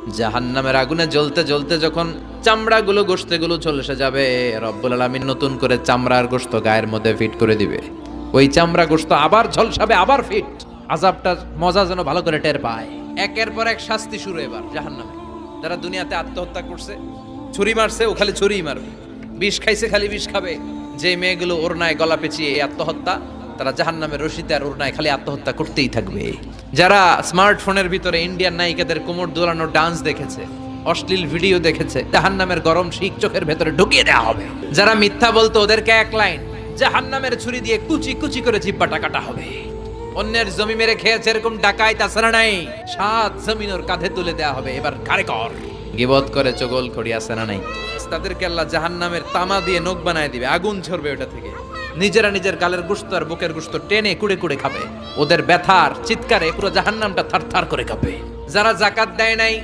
জাহান্নামের আগুনে জ্বলতে জ্বলতে যখন চামড়াগুলো গোশতগুলো চলে যাবে, রব্বুল আলামিন নতুন করে চামড়ার গোশত গায়ের মধ্যে ফিট করে দিবে। ওই চামড়া গোশত আবার ঝলসাবে, আবার ফিট। আযাবটার মজা যেন ভালো করে টের পায়। একের পর এক শাস্তি শুরু এবার জাহান্নামে। যারা দুনিয়াতে আত্মহত্যা করছে, ছুরি মারছে, ও খালি ছুরিই মারবে। বিষ খাইছে, খালি বিষ খাবে। যে মেয়েগুলো ওড়নায় গলা পেঁচিয়ে এই আত্মহত্যা, তারা জাহান্নামের রশিতে আর ওড়নায় খালি আত্মহত্যা করতেই থাকবে। যারা স্মার্টফোনের ভিতরে ইন্ডিয়ান নায়িকাদের কোমর দোলানো ডান্স দেখেছে, অশ্লীল ভিডিও দেখেছে, জাহান্নামের গরম শিক চোখের ভেতরে ঢুকিয়ে দেওয়া হবে। যারা মিথ্যা বলতো, ওদেরকে এক লাইন জাহান্নামের ছুরি দিয়ে কুচি কুচি করে জিব্বাটা কাটা হবে। অন্যের জমি মেরে খেয়েছে এরকম ডাকাই তাছাড়া নাই, 7 জমিন ওর কাঁধে তুলে দেওয়া হবে। এবার কারে কর গিবত করে চগল খড়ি আছে না নাই, তাদেরকে আল্লাহ জাহান্নামের তামা দিয়ে নখ বানায় দিবে, আগুন ঝরবে ওটা থেকে। নিজেরা নিজের গালের গোশত আর বুকের গোশত টেনে কুড়ে কুড়ে খাবে। ওদের ব্যথার চিৎকারে পুরো জাহান্নামটা থারথার করে কাঁপে। যারা যাকাত দেয় নাই,